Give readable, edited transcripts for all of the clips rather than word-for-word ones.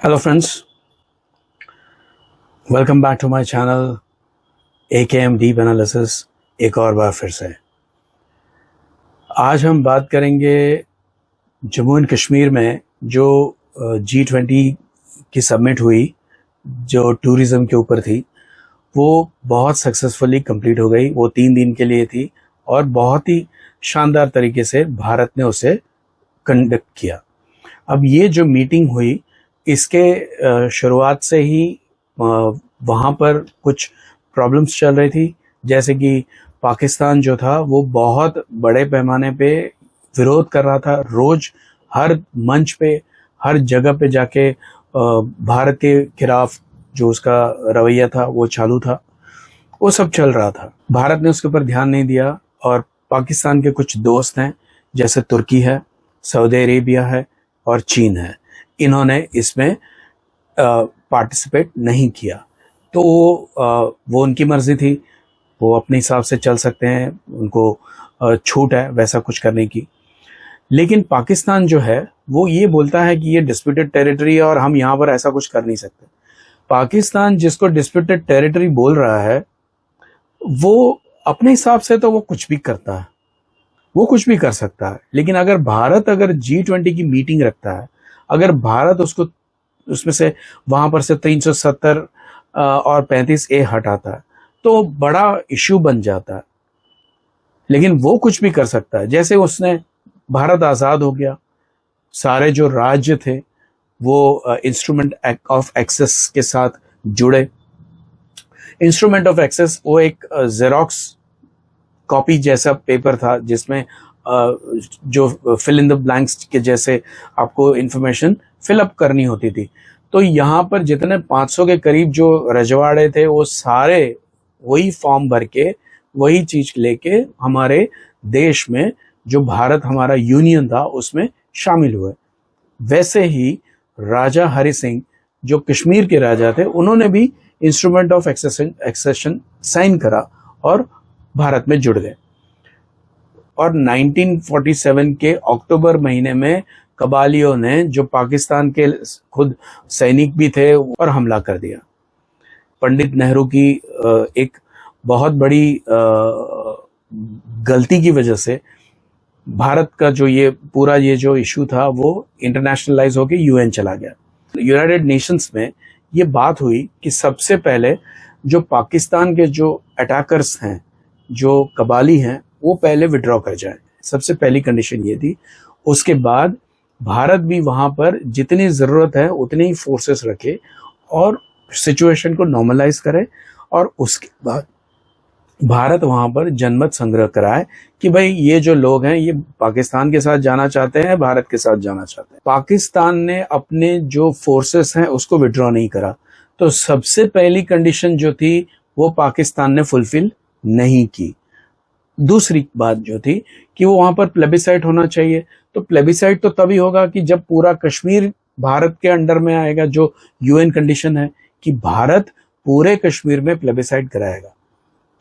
Hello friends, welcome back to my channel AKM deep analysis. एक और बार फिर से आज हम बात करेंगे जम्मू एंड कश्मीर में जो G20 की समिट हुई, जो टूरिज़्म के ऊपर थी, वो बहुत सक्सेसफुली कंप्लीट हो गई। वो 3 दिन के लिए थी और बहुत ही शानदार तरीके से भारत ने उसे कंडक्ट किया। अब ये जो मीटिंग हुई, इसके शुरुआत से ही वहाँ पर कुछ प्रॉब्लम्स चल रही थी, जैसे कि पाकिस्तान जो था वो बहुत बड़े पैमाने पे विरोध कर रहा था। रोज हर मंच पे, हर जगह पे जाके भारत के खिलाफ जो उसका रवैया था वो चालू था, वो सब चल रहा था। भारत ने उसके ऊपर ध्यान नहीं दिया और पाकिस्तान के कुछ दोस्त हैं, जैसे तुर्की है, सऊदी अरेबिया है और चीन है, इन्होंने इसमें पार्टिसिपेट नहीं किया। तो वो उनकी मर्जी थी, वो अपने हिसाब से चल सकते हैं, उनको छूट है वैसा कुछ करने की। लेकिन पाकिस्तान जो है वो ये बोलता है कि ये डिस्प्यूटेड टेरिटरी है और हम यहाँ पर ऐसा कुछ कर नहीं सकते। पाकिस्तान जिसको डिस्प्यूटेड टेरिटरी बोल रहा है, वो अपने हिसाब से तो वो कुछ भी करता है, वो कुछ भी कर सकता है। लेकिन अगर भारत G20 की मीटिंग रखता है, अगर भारत उसमें से वहां पर से 370 और 35A हटाता है तो बड़ा इश्यू बन जाता है। लेकिन वो कुछ भी कर सकता है। जैसे उसने भारत आजाद हो गया, सारे जो राज्य थे वो इंस्ट्रूमेंट ऑफ एक्सेस के साथ जुड़े। इंस्ट्रूमेंट ऑफ एक्सेस वो एक जेरोक्स कॉपी जैसा पेपर था, जिसमें जो फिल इन द ब्लैंक्स के जैसे आपको इंफॉर्मेशन फिलअप करनी होती थी। तो यहाँ पर जितने 500 के करीब जो रजवाड़े थे, वो सारे वही फॉर्म भर के, वही चीज लेके हमारे देश में जो भारत हमारा यूनियन था उसमें शामिल हुए। वैसे ही राजा हरि सिंह जो कश्मीर के राजा थे, उन्होंने भी इंस्ट्रूमेंट ऑफ एक्सेशन साइन करा और भारत में जुड़ गए। और 1947 के अक्टूबर महीने में कबालियों ने, जो पाकिस्तान के खुद सैनिक भी थे, और हमला कर दिया। पंडित नेहरू की एक बहुत बड़ी गलती की वजह से भारत का जो ये जो इशू था वो इंटरनेशनलाइज होकर UN चला गया। यूनाइटेड नेशंस में ये बात हुई कि सबसे पहले जो पाकिस्तान के जो अटैकर्स हैं, जो कबाली हैं, वो पहले विड्रॉ कर जाए। सबसे पहली कंडीशन ये थी। उसके बाद भारत भी वहां पर जितनी जरूरत है उतनी ही फोर्सेस रखे और सिचुएशन को नॉर्मलाइज करे, और उसके बाद भारत वहां पर जनमत संग्रह कराए कि भाई ये जो लोग हैं ये पाकिस्तान के साथ जाना चाहते हैं, भारत के साथ जाना चाहते हैं। पाकिस्तान ने अपने जो फोर्सेस हैं उसको विड्रॉ नहीं करा। तो सबसे पहली कंडीशन जो थी वो पाकिस्तान ने फुलफिल नहीं की। दूसरी बात जो थी कि वो वहां पर प्लेबिसाइट होना चाहिए। तो प्लेबिसाइट तो तभी होगा कि जब पूरा कश्मीर भारत के अंडर में आएगा, जो UN कंडीशन है कि भारत पूरे कश्मीर में प्लेबिसाइट कराएगा।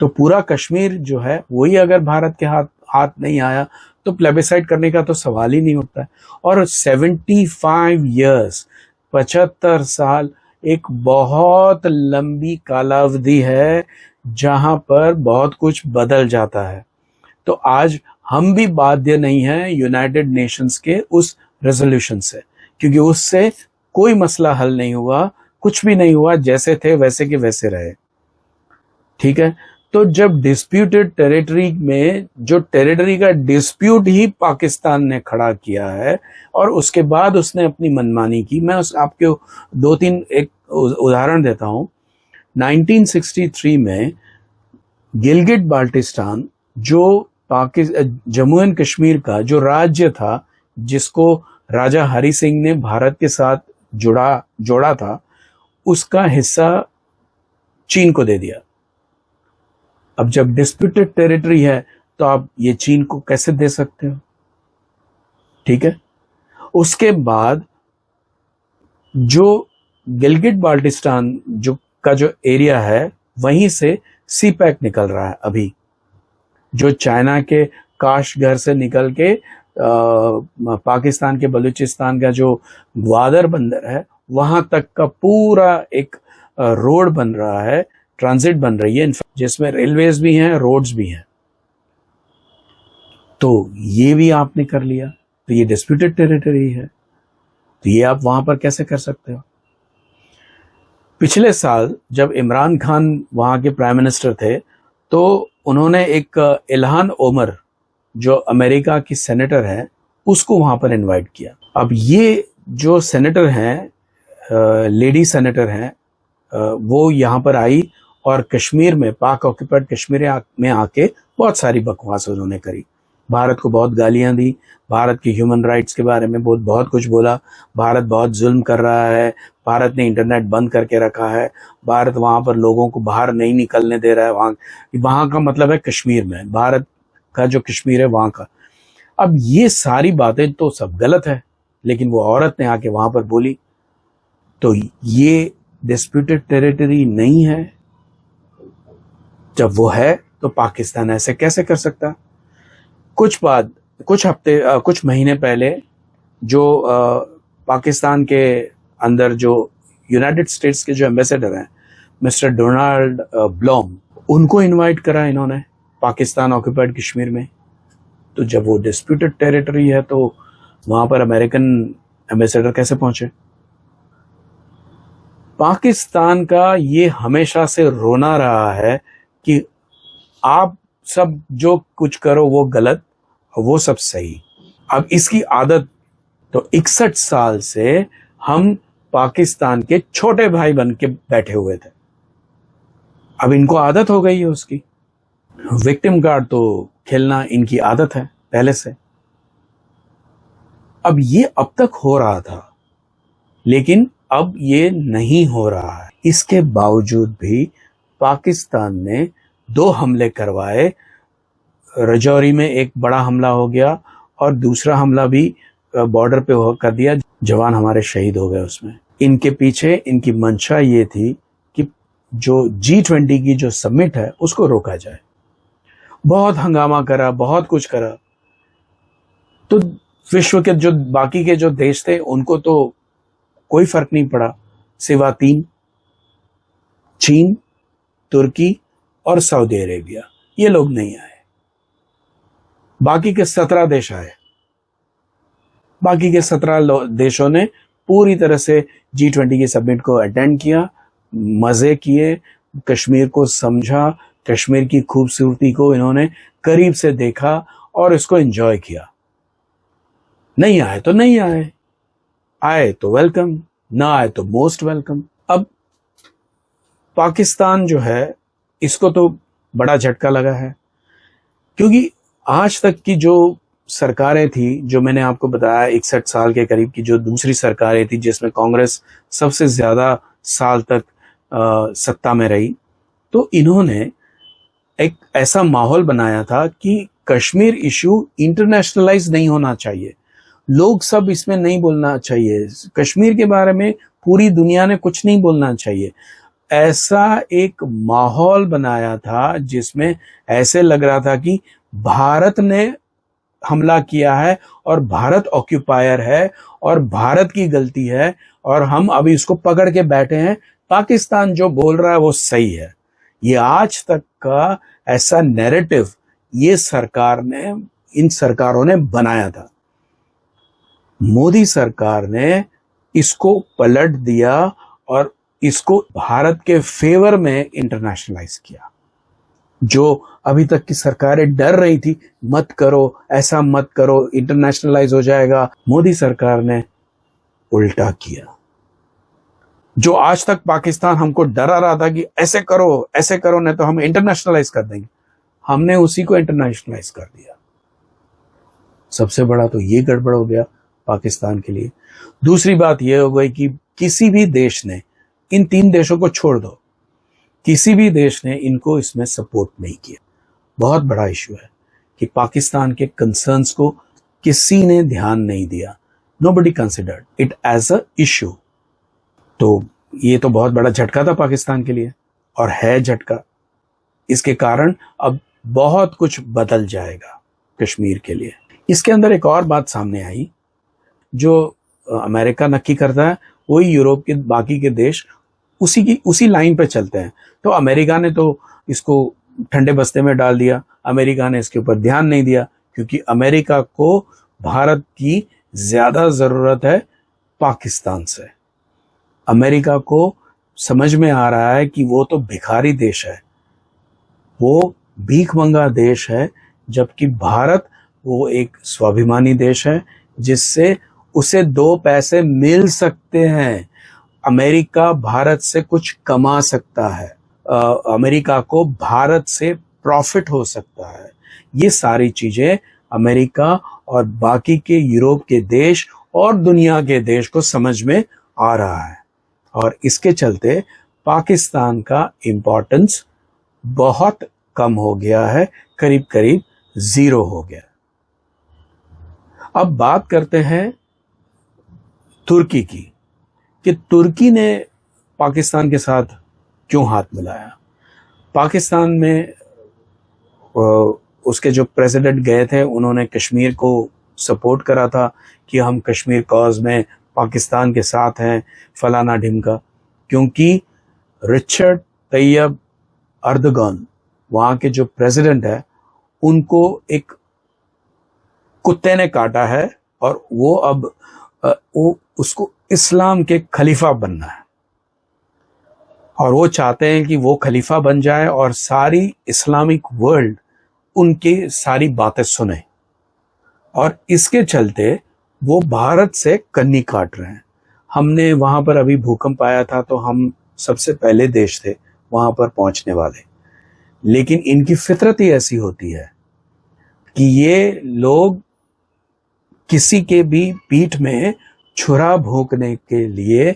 तो पूरा कश्मीर जो है वही अगर भारत के हाथ नहीं आया तो प्लेबिसाइट करने का तो सवाल ही नहीं उठता है। और 75 ईयर्स, 75 साल एक बहुत लंबी कालावधि है जहां पर बहुत कुछ बदल जाता है। तो आज हम भी बाध्य नहीं हैं यूनाइटेड नेशंस के उस रेजोल्यूशन से, क्योंकि उससे कोई मसला हल नहीं हुआ, कुछ भी नहीं हुआ, जैसे थे वैसे के वैसे रहे। ठीक है। तो जब डिस्प्यूटेड टेरिटरी में जो टेरिटरी का डिस्प्यूट ही पाकिस्तान ने खड़ा किया है और उसके बाद उसने अपनी मनमानी की, मैं आपको 2-3 एक उदाहरण देता हूं। 1963 में गिलगिट बाल्टिस्तान, जो जम्मू एंड कश्मीर का जो राज्य था, जिसको राजा हरि सिंह ने भारत के साथ जोड़ा था, उसका हिस्सा चीन को दे दिया। अब जब डिस्प्यूटेड टेरिटरी है तो आप ये चीन को कैसे दे सकते हो? ठीक है। उसके बाद जो गिलगिट बाल्टिस्तान जो एरिया है, वहीं से CPEC निकल रहा है अभी, जो चाइना के काशगर से निकल के पाकिस्तान के बलूचिस्तान का जो ग्वादर बंदर है वहां तक का पूरा एक रोड बन रहा है, ट्रांजिट बन रही है, जिसमें रेलवेज भी हैं, रोड्स भी हैं। तो ये भी आपने कर लिया, तो ये डिस्प्यूटेड टेरिटरी है, तो ये आप वहां पर कैसे कर सकते हो? पिछले साल जब इमरान खान वहां के प्राइम मिनिस्टर थे, तो उन्होंने एक इल्हान ओमर, जो अमेरिका की सेनेटर है, उसको वहां पर इनवाइट किया। अब ये जो सेनेटर हैं, लेडी सेनेटर हैं, वो यहाँ पर आई और कश्मीर में, पाक ऑक्यूपाइड कश्मीर में आके बहुत सारी बकवास उन्होंने करी। भारत को बहुत गालियां दी, भारत के ह्यूमन राइट्स के बारे में बहुत कुछ बोला। भारत बहुत जुल्म कर रहा है, भारत ने इंटरनेट बंद करके रखा है, भारत वहां पर लोगों को बाहर नहीं निकलने दे रहा है। वहां का मतलब है कश्मीर में, भारत का जो कश्मीर है वहां का। अब ये सारी बातें तो सब गलत है, लेकिन वो औरत ने आके वहां पर बोली, तो ये डिस्प्यूटेड टेरिटरी नहीं है। जब वो है तो पाकिस्तान ऐसे कैसे कर सकता? कुछ महीने पहले जो पाकिस्तान के अंदर जो यूनाइटेड स्टेट्स के जो एम्बेसडर हैं, मिस्टर डोनाल्ड ब्लॉम, उनको इनवाइट करा इन्होंने पाकिस्तान ऑक्यूपाइड कश्मीर में। तो जब वो डिस्प्यूटेड टेरिटरी है तो वहां पर अमेरिकन एम्बेसडर कैसे पहुंचे? पाकिस्तान का ये हमेशा से रोना रहा है कि आप सब जो कुछ करो वो गलत, वो सब सही। अब इसकी आदत, तो 61 साल से हम पाकिस्तान के छोटे भाई बन के बैठे हुए थे, अब इनको आदत हो गई है उसकी। विक्टिम कार्ड तो खेलना इनकी आदत है पहले से। अब ये अब तक हो रहा था, लेकिन अब ये नहीं हो रहा है। इसके बावजूद भी पाकिस्तान ने 2 हमले करवाए। रजौरी में एक बड़ा हमला हो गया और दूसरा हमला भी बॉर्डर पे कर दिया, जवान हमारे शहीद हो गए उसमें। इनके पीछे इनकी मंशा ये थी कि जो G20 की जो समिट है उसको रोका जाए। बहुत हंगामा करा, बहुत कुछ करा, तो विश्व के जो बाकी के जो देश थे उनको तो कोई फर्क नहीं पड़ा, सिवा 3, चीन, तुर्की और सऊदी अरेबिया। ये लोग नहीं आए, बाकी के 17 देश आए। बाकी के 17 देशों ने पूरी तरह से G20 की समिट को अटेंड किया, मजे किए, कश्मीर को समझा, कश्मीर की खूबसूरती को इन्होंने करीब से देखा और इसको एंजॉय किया। नहीं आए तो नहीं आए, आए तो वेलकम, ना आए तो मोस्ट वेलकम। अब पाकिस्तान जो है, इसको तो बड़ा झटका लगा है, क्योंकि आज तक की जो सरकारें थी, जो मैंने आपको बताया 61 साल के करीब की जो दूसरी सरकारें थी, जिसमें कांग्रेस सबसे ज्यादा साल तक सत्ता में रही, तो इन्होंने एक ऐसा माहौल बनाया था कि कश्मीर इशू इंटरनेशनलाइज नहीं होना चाहिए, लोग सब इसमें नहीं बोलना चाहिए, कश्मीर के बारे में पूरी दुनिया ने कुछ नहीं बोलना चाहिए। ऐसा एक माहौल बनाया था जिसमें ऐसे लग रहा था कि भारत ने हमला किया है और भारत ऑक्यूपायर है और भारत की गलती है और हम अभी इसको पकड़ के बैठे हैं, पाकिस्तान जो बोल रहा है वो सही है। ये आज तक का ऐसा नैरेटिव ये इन सरकारों ने बनाया था। मोदी सरकार ने इसको पलट दिया और इसको भारत के फेवर में इंटरनेशनलाइज किया। जो अभी तक की सरकारें डर रही थी, मत करो, ऐसा मत करो, इंटरनेशनलाइज हो जाएगा, मोदी सरकार ने उल्टा किया। जो आज तक पाकिस्तान हमको डरा रहा था कि ऐसे करो नहीं तो हम इंटरनेशनलाइज कर देंगे, हमने उसी को इंटरनेशनलाइज कर दिया। सबसे बड़ा तो ये गड़बड़ हो गया पाकिस्तान के लिए। दूसरी बात यह हो गई कि किसी भी देश ने, इन 3 देशों को छोड़ दो, किसी भी देश ने इनको इसमें सपोर्ट नहीं किया। बहुत बड़ा इशू है कि पाकिस्तान के कंसर्न्स को किसी ने ध्यान नहीं दिया। Nobody considered it as a issue. तो ये तो बहुत बड़ा झटका था पाकिस्तान के लिए, और है झटका। इसके कारण अब बहुत कुछ बदल जाएगा कश्मीर के लिए। इसके अंदर एक और बात सामने आई जो अमेरिका नक्की करता है, वही यूरोप के बाकी के देश उसी लाइन पे चलते हैं। तो अमेरिका ने तो इसको ठंडे बस्ते में डाल दिया, अमेरिका ने इसके ऊपर ध्यान नहीं दिया, क्योंकि अमेरिका को भारत की ज्यादा जरूरत है पाकिस्तान से। अमेरिका को समझ में आ रहा है कि वो तो भिखारी देश है, वो भीख मंगा देश है, जबकि भारत वो एक स्वाभिमानी देश है जिससे उसे दो पैसे मिल सकते हैं। अमेरिका भारत से कुछ कमा सकता है, अमेरिका को भारत से प्रॉफिट हो सकता है। ये सारी चीजें अमेरिका और बाकी के यूरोप के देश और दुनिया के देश को समझ में आ रहा है, और इसके चलते पाकिस्तान का इम्पोर्टेंस बहुत कम हो गया है, करीब करीब 0 हो गया। अब बात करते हैं तुर्की की, कि तुर्की ने पाकिस्तान के साथ क्यों हाथ मिलाया। पाकिस्तान में उसके जो प्रेसिडेंट गए थे, उन्होंने कश्मीर को सपोर्ट करा था कि हम कश्मीर कॉज में पाकिस्तान के साथ हैं, फलाना ढिमका, क्योंकि रिचर्ड तैयब अर्दगान वहाँ के जो प्रेसिडेंट है, उनको एक कुत्ते ने काटा है और वो अब उसको इस्लाम के खलीफा बनना है, और वो चाहते हैं कि वो खलीफा बन जाए और सारी इस्लामिक वर्ल्ड उनकी सारी बातें सुने, और इसके चलते वो भारत से कन्नी काट रहे हैं। हमने वहां पर अभी भूकंप आया था, तो हम सबसे पहले देश थे वहां पर पहुंचने वाले, लेकिन इनकी फितरत ही ऐसी होती है कि ये लोग किसी के भी पीठ में छुरा भोंकने के लिए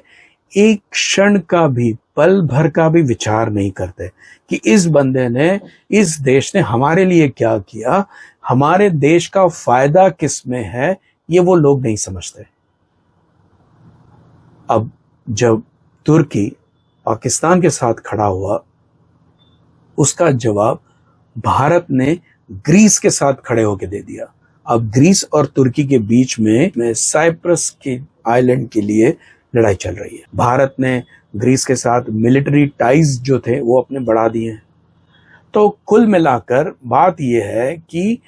एक क्षण का भी, पल भर का भी विचार नहीं करते कि इस बंदे ने, इस देश ने हमारे लिए क्या किया, हमारे देश का फायदा किस में है, ये वो लोग नहीं समझते। अब जब तुर्की पाकिस्तान के साथ खड़ा हुआ, उसका जवाब भारत ने ग्रीस के साथ खड़े होकर दे दिया। अब ग्रीस और तुर्की के बीच में साइप्रस के आइलैंड के लिए लड़ाई चल रही है। भारत ने ग्रीस के साथ मिलिट्री टाइज जो थे वो अपने बढ़ा दिए हैं। तो कुल मिलाकर बात यह है कि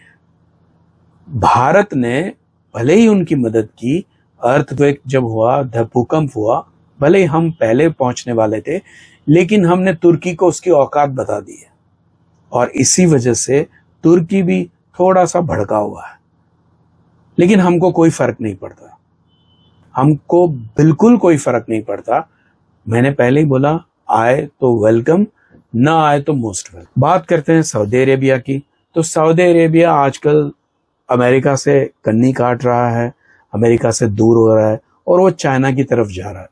भारत ने भले ही उनकी मदद की, अर्थक्वेक जब हुआ, भूकंप हुआ, भले ही हम पहले पहुंचने वाले थे, लेकिन हमने तुर्की को उसकी औकात बता दी है, और इसी वजह से तुर्की भी थोड़ा सा भड़का हुआ है। लेकिन हमको कोई फर्क नहीं पड़ता, हमको बिल्कुल कोई फर्क नहीं पड़ता। मैंने पहले ही बोला, आए तो वेलकम, ना आए तो मोस्ट वेलकम। बात करते हैं सऊदी अरेबिया की। तो सऊदी अरेबिया आजकल अमेरिका से कन्नी काट रहा है, अमेरिका से दूर हो रहा है, और वो चाइना की तरफ जा रहा है।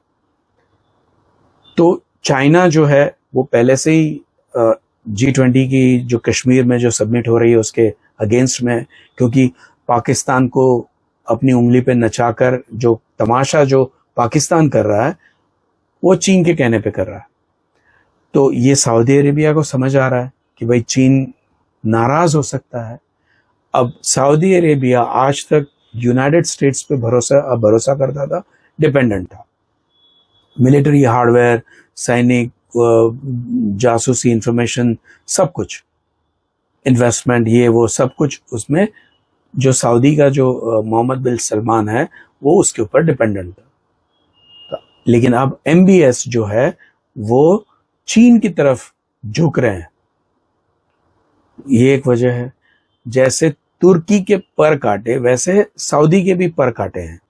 तो चाइना जो है वो पहले से ही G20 की जो कश्मीर में जो सबमिट हो रही है उसके अगेंस्ट में, क्योंकि पाकिस्तान को अपनी उंगली पे नचाकर जो तमाशा जो पाकिस्तान कर रहा है वो चीन के कहने पे कर रहा है। तो ये सऊदी अरेबिया को समझ आ रहा है कि भाई चीन नाराज हो सकता है। अब सऊदी अरेबिया आज तक यूनाइटेड स्टेट्स पे भरोसा करता था, डिपेंडेंट था। मिलिट्री हार्डवेयर, सैनिक, जासूसी इंफॉर्मेशन, सब कुछ, इन्वेस्टमेंट, ये वो सब कुछ उसमें जो सऊदी का जो मोहम्मद बिन सलमान है वो उसके ऊपर डिपेंडेंट था। लेकिन अब MBS जो है वो चीन की तरफ झुक रहे हैं। ये एक वजह है। जैसे तुर्की के पर काटे वैसे सऊदी के भी पर काटे हैं।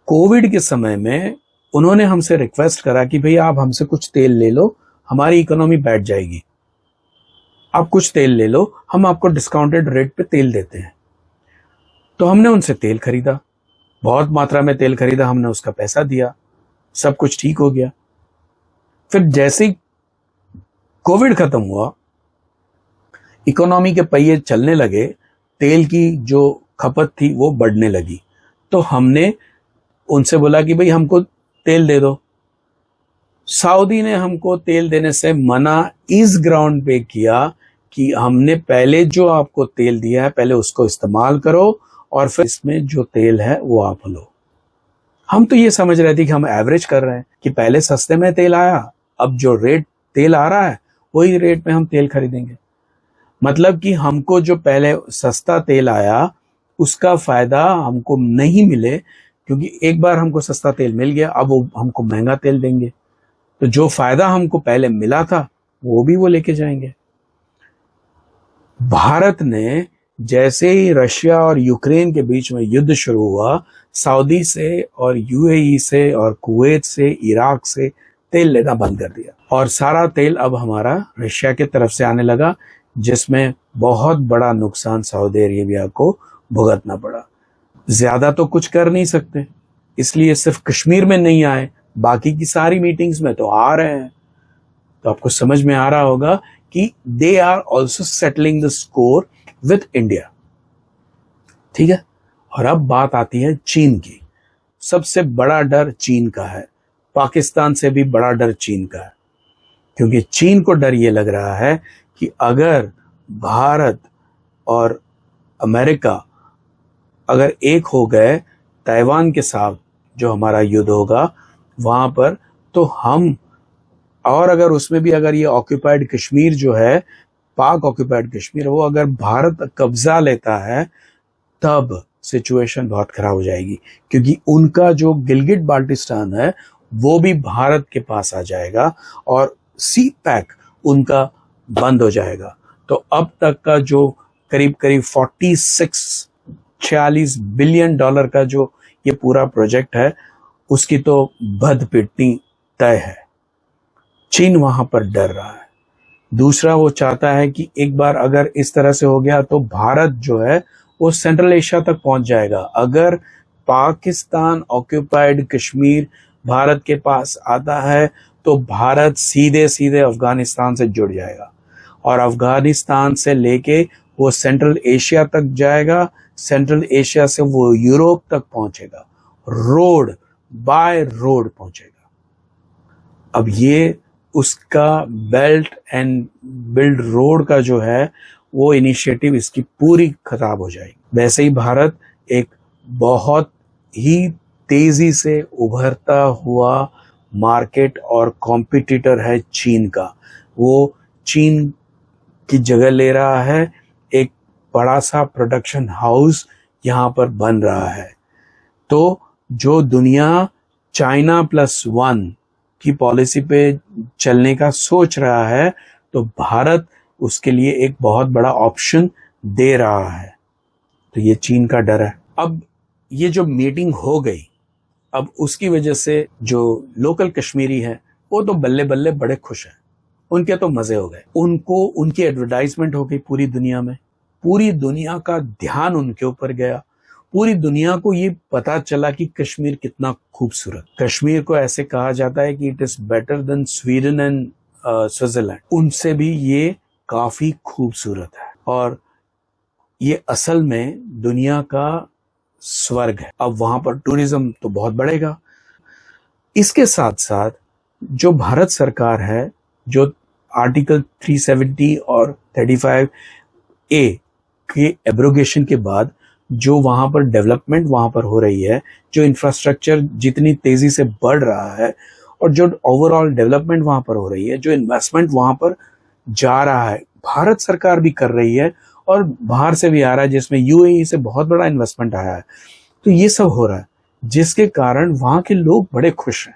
कोविड के समय में उन्होंने हमसे रिक्वेस्ट करा कि भाई आप हमसे कुछ तेल ले लो, हमारी इकोनॉमी बैठ जाएगी, आप कुछ तेल ले लो, हम आपको डिस्काउंटेड रेट पे तेल देते हैं। तो हमने उनसे तेल खरीदा, बहुत मात्रा में तेल खरीदा, हमने उसका पैसा दिया, सब कुछ ठीक हो गया। फिर जैसे ही कोविड खत्म हुआ, इकोनॉमी के पहिए चलने लगे, तेल की जो खपत थी वो बढ़ने लगी, तो हमने उनसे बोला कि भाई हमको तेल दे दो। सऊदी ने हमको तेल देने से मना इस ग्राउंड पे किया कि हमने पहले जो आपको तेल दिया है पहले उसको इस्तेमाल करो और फिर इसमें जो तेल है वो आप लो। हम तो ये समझ रहे थे कि हम एवरेज कर रहे हैं, कि पहले सस्ते में तेल आया, अब जो रेट तेल आ रहा है वही रेट में हम तेल खरीदेंगे। मतलब कि हमको जो पहले सस्ता तेल आया उसका फायदा हमको नहीं मिले, क्योंकि एक बार हमको सस्ता तेल मिल गया, अब वो हमको महंगा तेल देंगे, तो जो फायदा हमको पहले मिला था वो भी वो लेके जाएंगे। भारत ने जैसे ही रशिया और यूक्रेन के बीच में युद्ध शुरू हुआ, सऊदी से और यूएई से और कुवैत से, इराक से तेल लेना बंद कर दिया, और सारा तेल अब हमारा रशिया की तरफ से आने लगा, जिसमें बहुत बड़ा नुकसान सऊदी अरेबिया को भुगतना पड़ा। ज्यादा तो कुछ कर नहीं सकते, इसलिए सिर्फ कश्मीर में नहीं आए, बाकी की सारी मीटिंग्स में तो आ रहे हैं। तो आपको समझ में आ रहा होगा कि they are also settling the score with India. ठीक है, और अब बात आती है चीन की। सबसे बड़ा डर चीन का है, पाकिस्तान से भी बड़ा डर चीन का है, क्योंकि चीन को डर ये लग रहा है कि अगर भारत और अमेरिका अगर एक हो गए ताइवान के साथ, जो हमारा युद्ध होगा वहां पर, तो हम, और अगर उसमें भी अगर ये ऑक्यूपाइड कश्मीर जो है, पाक ऑक्यूपाइड कश्मीर, वो अगर भारत कब्जा लेता है तब सिचुएशन बहुत खराब हो जाएगी, क्योंकि उनका जो गिलगिट बाल्टिस्तान है वो भी भारत के पास आ जाएगा और सी पैक उनका बंद हो जाएगा। तो अब तक का जो करीब करीब 46 बिलियन डॉलर का जो ये पूरा प्रोजेक्ट है, उसकी तो बद पिटनी तय है। चीन वहां पर डर रहा है। दूसरा, वो चाहता है कि एक बार अगर इस तरह से हो गया तो भारत जो है वो सेंट्रल एशिया तक पहुंच जाएगा। अगर पाकिस्तान ऑक्यूपाइड कश्मीर भारत के पास आता है तो भारत सीधे सीधे अफगानिस्तान से जुड़ जाएगा, और अफगानिस्तान से लेके वो सेंट्रल एशिया तक जाएगा, सेंट्रल एशिया से वो यूरोप तक पहुंचेगा, रोड बाय रोड पहुंचेगा। अब ये उसका बेल्ट एंड बिल्ड रोड का जो है वो इनिशिएटिव इसकी पूरी खराब हो जाएगी। वैसे ही भारत एक बहुत ही तेजी से उभरता हुआ मार्केट और कॉम्पिटिटर है चीन का। वो चीन की जगह ले रहा है, एक बड़ा सा प्रोडक्शन हाउस यहाँ पर बन रहा है। तो जो दुनिया चाइना +1 की पॉलिसी पे चलने का सोच रहा है, तो भारत उसके लिए एक बहुत बड़ा ऑप्शन दे रहा है। तो ये चीन का डर है। अब ये जो मीटिंग हो गई, अब उसकी वजह से जो लोकल कश्मीरी है वो तो बल्ले बल्ले बड़े खुश हैं, उनके तो मजे हो गए। उनको उनकी एडवर्टाइजमेंट हो गई पूरी दुनिया में, पूरी दुनिया का ध्यान उनके ऊपर गया, पूरी दुनिया को ये पता चला कि कश्मीर कितना खूबसूरत। कश्मीर को ऐसे कहा जाता है कि it is better than Sweden and Switzerland, उनसे भी ये काफी खूबसूरत है, और ये असल में दुनिया का स्वर्ग है। अब वहां पर टूरिज्म तो बहुत बढ़ेगा। इसके साथ साथ जो भारत सरकार है, जो आर्टिकल 370 और 35A के एब्रोगेशन के बाद जो वहां पर डेवलपमेंट वहां पर हो रही है, जो इंफ्रास्ट्रक्चर जितनी तेजी से बढ़ रहा है, और जो ओवरऑल डेवलपमेंट वहां पर हो रही है, जो इन्वेस्टमेंट वहां पर जा रहा है, भारत सरकार भी कर रही है और बाहर से भी आ रहा है, जिसमें यूएई से बहुत बड़ा इन्वेस्टमेंट आया है। तो ये सब हो रहा है, जिसके कारण वहां के लोग बड़े खुश हैं।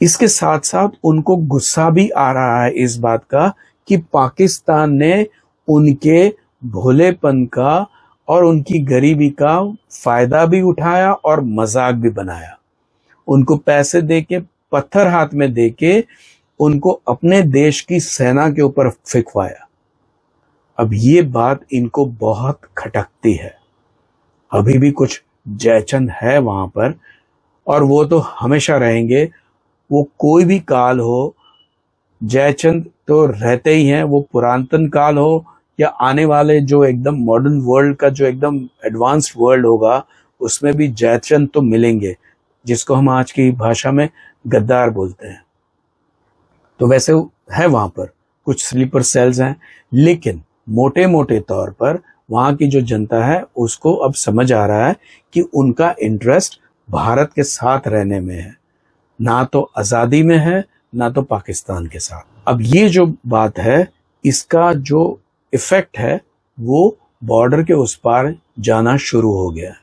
इसके साथ साथ उनको गुस्सा भी आ रहा है इस बात का कि पाकिस्तान ने उनके भोलेपन का और उनकी गरीबी का फायदा भी उठाया और मजाक भी बनाया। उनको पैसे देके, पत्थर हाथ में देके उनको अपने देश की सेना के ऊपर फिकवाया। अब ये बात इनको बहुत खटकती है। अभी भी कुछ जयचंद है वहां पर, और वो तो हमेशा रहेंगे। वो कोई भी काल हो, जयचंद तो रहते ही हैं। वो पुरातन काल हो या आने वाले जो एकदम मॉडर्न वर्ल्ड का जो एकदम एडवांस्ड वर्ल्ड होगा, उसमें भी जयचंद तो मिलेंगे, जिसको हम आज की भाषा में गद्दार बोलते हैं। तो वैसे है वहां पर कुछ स्लीपर सेल्स हैं, लेकिन मोटे मोटे तौर पर वहां की जो जनता है उसको अब समझ आ रहा है कि उनका इंटरेस्ट भारत के साथ रहने में है, ना तो आज़ादी में है, ना तो पाकिस्तान के साथ। अब ये जो बात है, इसका जो इफेक्ट है वो बॉर्डर के उस पार जाना शुरू हो गया है।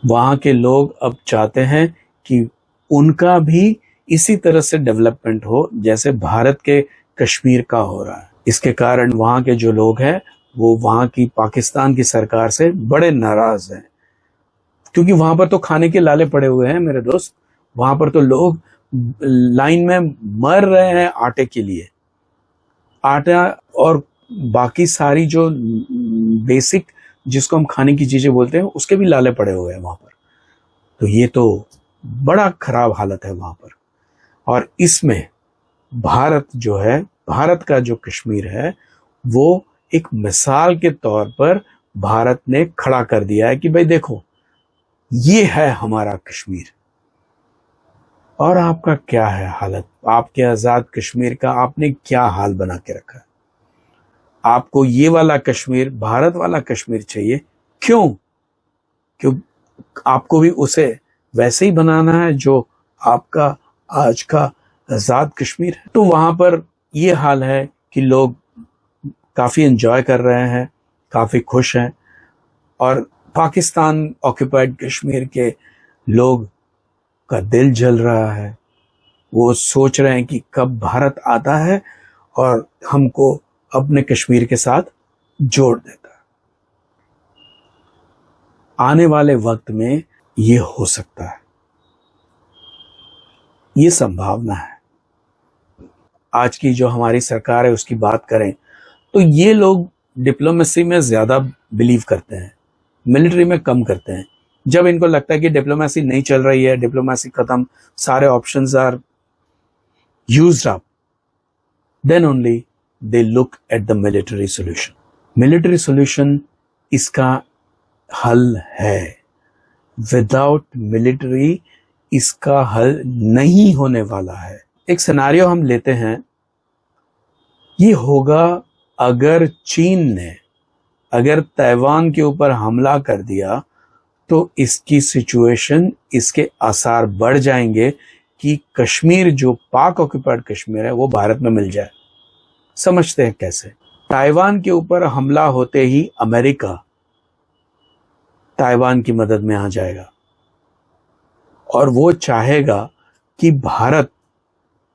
वहाँ के लोग अब चाहते हैं कि उनका भी इसी तरह से डेवलपमेंट हो जैसे भारत के कश्मीर का हो रहा है। इसके कारण वहाँ के जो लोग हैं वो वहाँ की पाकिस्तान की सरकार से बड़े नाराज हैं, क्योंकि वहाँ पर तो खाने के लाले पड़े हुए हैं मेरे दोस्त। वहाँ पर तो लोग लाइन में मर रहे हैं आटे के लिए। आटा और बाकी सारी जो बेसिक जिसको हम खाने की चीजें बोलते हैं उसके भी लाले पड़े हुए हैं वहाँ पर। तो ये तो बड़ा खराब हालत है वहाँ पर। और इसमें भारत जो है, भारत का जो कश्मीर है, वो एक मिसाल के तौर पर भारत ने खड़ा कर दिया है कि भाई देखो, ये है हमारा कश्मीर। और आपका क्या है हालत? आपके आजाद कश्मीर का आपने क्या हाल बना के रखा है? आपको ये वाला कश्मीर, भारत वाला कश्मीर चाहिए। क्यों? क्यों आपको भी उसे वैसे ही बनाना है जो आपका आज का आजाद कश्मीर है। तो वहां पर ये हाल है कि लोग काफी एंजॉय कर रहे हैं, काफी खुश हैं। और पाकिस्तान ऑक्युपाइड कश्मीर के लोग का दिल जल रहा है। वो सोच रहे हैं कि कब भारत आता है और हमको अपने कश्मीर के साथ जोड़ देता है। आने वाले वक्त में ये हो सकता है, ये संभावना है। आज की जो हमारी सरकार है उसकी बात करें तो ये लोग डिप्लोमेसी में ज्यादा बिलीव करते हैं, मिलिट्री में कम करते हैं। जब इनको लगता है कि डिप्लोमेसी नहीं चल रही है, डिप्लोमेसी खत्म, सारे options are used up, then only they look at the military solution. Military solution इसका हल है। Without military इसका हल नहीं होने वाला है। एक सिनारियो हम लेते हैं, ये होगा अगर चीन ने अगर ताइवान के ऊपर हमला कर दिया तो इसकी सिचुएशन, इसके आसार बढ़ जाएंगे कि कश्मीर जो पाक ऑक्युपाइड कश्मीर है वो भारत में मिल जाए। समझते हैं कैसे? ताइवान के ऊपर हमला होते ही अमेरिका ताइवान की मदद में आ जाएगा और वो चाहेगा कि भारत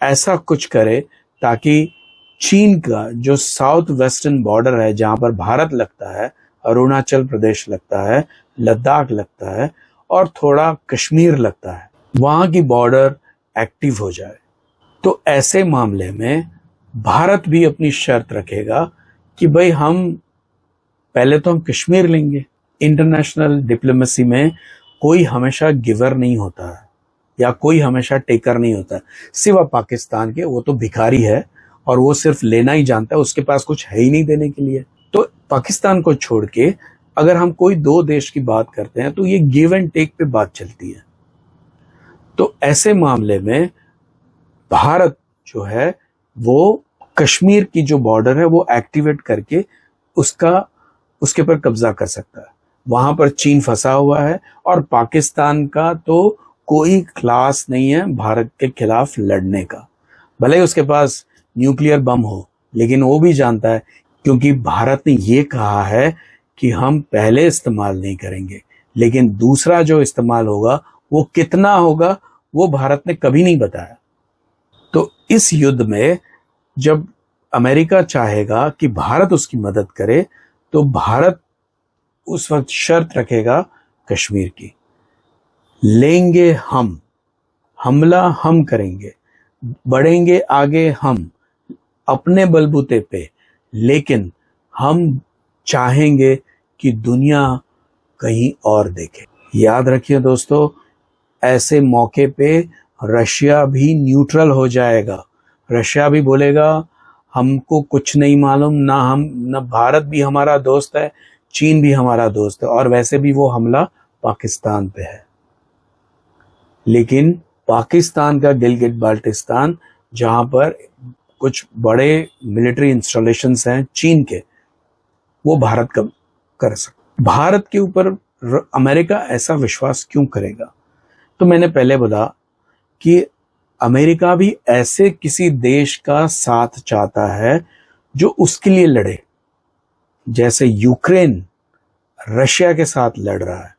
ऐसा कुछ करे ताकि चीन का जो साउथ वेस्टर्न बॉर्डर है, जहां पर भारत लगता है, अरुणाचल प्रदेश लगता है, लद्दाख लगता है और थोड़ा कश्मीर लगता है, वहां की बॉर्डर एक्टिव हो जाए। तो ऐसे मामले में भारत भी अपनी शर्त रखेगा कि भाई हम पहले तो हम कश्मीर लेंगे। इंटरनेशनल डिप्लोमेसी में कोई हमेशा गिवर नहीं होता है या कोई हमेशा टेकर नहीं होता है, सिवा पाकिस्तान के। वो तो भिखारी है और वो सिर्फ लेना ही जानता है, उसके पास कुछ है ही नहीं देने के लिए। तो पाकिस्तान को छोड़ के अगर हम कोई दो देश की बात करते हैं तो ये गिव एंड टेक पे बात चलती है। तो ऐसे मामले में भारत जो है वो कश्मीर की जो बॉर्डर है वो एक्टिवेट करके उसके पर कब्जा कर सकता है। वहां पर चीन फंसा हुआ है और पाकिस्तान का तो कोई क्लास नहीं है भारत के खिलाफ लड़ने का। भले ही उसके पास न्यूक्लियर बम हो, लेकिन वो भी जानता है, क्योंकि भारत ने ये कहा है कि हम पहले इस्तेमाल नहीं करेंगे, लेकिन दूसरा जो इस्तेमाल होगा वो कितना होगा वो भारत ने कभी नहीं बताया। तो इस युद्ध में जब अमेरिका चाहेगा कि भारत उसकी मदद करे तो भारत उस वक्त शर्त रखेगा कश्मीर की, लेंगे हम, हमला हम करेंगे, बढ़ेंगे आगे हम अपने बलबूते पे, लेकिन हम चाहेंगे कि दुनिया कहीं और देखे। याद रखिए दोस्तों, ऐसे मौके पे रशिया भी न्यूट्रल हो जाएगा। रशिया भी बोलेगा हमको कुछ नहीं मालूम, ना भारत भी हमारा दोस्त है, चीन भी हमारा दोस्त है, और वैसे भी वो हमला पाकिस्तान पे है। लेकिन पाकिस्तान का गिलगित बाल्टिस्तान, जहां पर कुछ बड़े मिलिट्री इंस्टॉलेशंस हैं चीन के, वो भारत का कर सकता। भारत के ऊपर अमेरिका ऐसा विश्वास क्यों करेगा? तो मैंने पहले बोला कि अमेरिका भी ऐसे किसी देश का साथ चाहता है जो उसके लिए लड़े, जैसे यूक्रेन रशिया के साथ लड़ रहा है।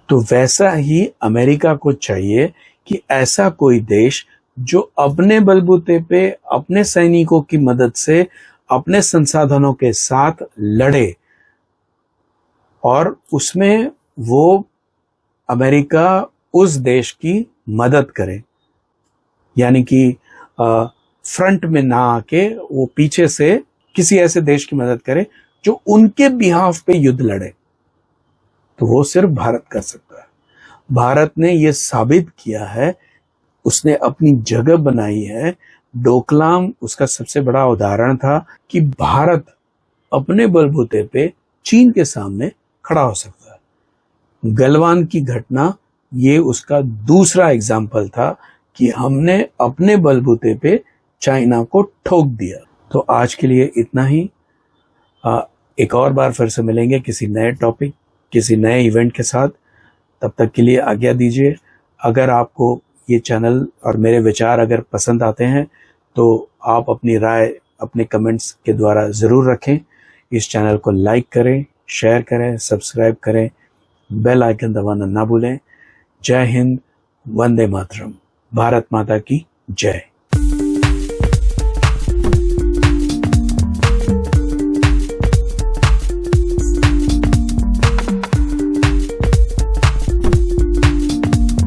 तो वैसा ही अमेरिका को चाहिए कि ऐसा कोई देश जो अपने बलबूते पे, अपने सैनिकों की मदद से, अपने संसाधनों के साथ लड़े, और उसमें वो अमेरिका उस देश की मदद करे, यानी कि फ्रंट में ना आके वो पीछे से किसी ऐसे देश की मदद करे जो उनके बिहाफ पे युद्ध लड़े। तो वो सिर्फ भारत कर सकता है। भारत ने ये साबित किया है, उसने अपनी जगह बनाई है। डोकलाम उसका सबसे बड़ा उदाहरण था कि भारत अपने बलबूते पे चीन के सामने खड़ा हो सकता है। गलवान की घटना ये उसका दूसरा एग्जाम्पल था कि हमने अपने बलबूते पे चाइना को ठोक दिया। तो आज के लिए इतना ही। एक और बार फिर से मिलेंगे किसी नए टॉपिक, किसी नए इवेंट के साथ। तब तक के लिए आज्ञा दीजिए। अगर आपको ये चैनल और मेरे विचार अगर पसंद आते हैं तो आप अपनी राय अपने कमेंट्स के द्वारा ज़रूर रखें। इस चैनल को लाइक करें, शेयर करें, सब्सक्राइब करें, बेल आइकन दबाना ना भूलें। जय हिंद, वंदे मातरम। भारत माता की जय।